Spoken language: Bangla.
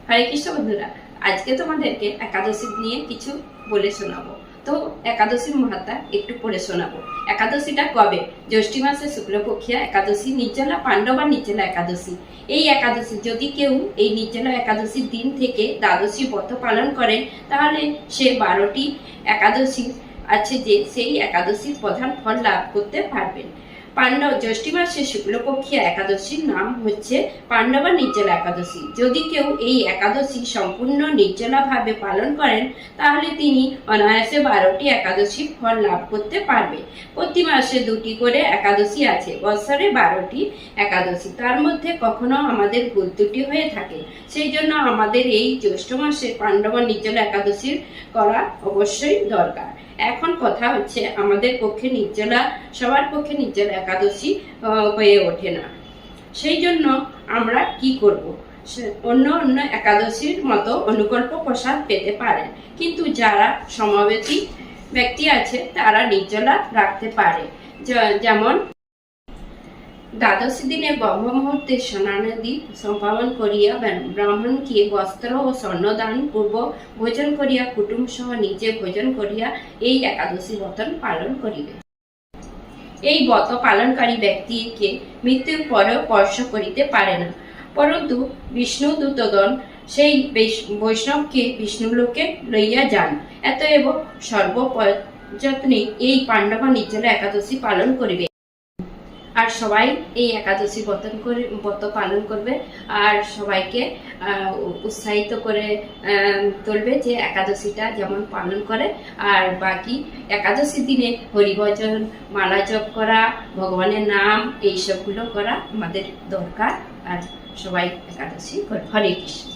হরে কৃষ্ণ বন্ধুরা, আজকে তোমাদেরকে একাদশী নিয়ে কিছু বলে শোনাবো। তো একাদশীর মহাত্মা একটু পড়ে শোনাবো। একাদশীটা কবে? জ্যৈষ্ঠী মাসের শুক্লপক্ষিয়া একাদশী, নির্জলা পাণ্ডবা নির্জলা একাদশী। এই একাদশী যদি কেউ এই নির্জলা একাদশীর দিন থেকে দ্বাদশী ব্রত পালন করেন, তাহলে সে 12টি একাদশী আছে যে সেই একাদশীর প্রধান ফল লাভ করতে পারবেন। জ্যৈষ্ঠী মাসের শুক্লপক্ষিয়া একাদশীর নাম হচ্ছে পাণ্ডবা নির্জলা একাদশী। যদি কেউ এই একাদশী সম্পূর্ণ নির্জলা ভাবে পালন করেন, তাহলে তিনি অনায়াসে 12টি একাদশীর ফল লাভ করতে পারবে। প্রতি মাসে 2টি করে একাদশী আছে, বছরে 12টি একাদশী। তার মধ্যে কখনো আমাদের ভুল ত্রুটি হয়ে থাকে, সেই জন্য আমাদের এই জ্যৈষ্ঠ মাসে পাণ্ডবা নির্জলা একাদশীর করা অবশ্যই দরকার। এখন কথা হচ্ছে, আমাদের পক্ষে নির্জলা, সবার পক্ষে নির্জলা একাদশী হয়ে ওঠে না। সেই জন্য আমরা কি করব? অন্য অন্য একাদশীর মতো অনুকল্প প্রসাদ পেতে পারেন, কিন্তু যারা সমবেতী ব্যক্তি আছে তারা নির্জলা রাখতে পারে। যেমন দ্বাদশী দিনে ব্রহ্ম মুহূর্তে স্নানাদি সম্পাদন করিয়া ব্রাহ্মণকে বস্ত্র ও স্বর্ণদান পূর্বক ভোজন করিয়া কুটুম্ব সহ নিজে ভোজন করিয়া এই একাদশী ব্রত পালন করিবে। এই ব্রত পালনকারী ব্যক্তিকে মৃত্যুর পরেও স্পর্শ করিতে পারে না, পরন্তু বিষ্ণু দূতগণ সেই বৈষ্ণবকে বিষ্ণুলোকে লইয়া যান। এতএব সর্বযত্নে এই পাণ্ডবা নির্জলা একাদশী পালন করিবে। আর সবাই এই একাদশী ব্রত পালন করবে, আর সবাইকে উৎসাহিত করে তুলবে যে একাদশীটা যেমন পালন করে। আর বাকি একাদশী দিনে হরিভজন, মালা জপ করা, ভগবানের নাম, এইসবগুলো করা আমাদের দরকার। আর সবাই একাদশী করে। হরে কৃষ্ণ।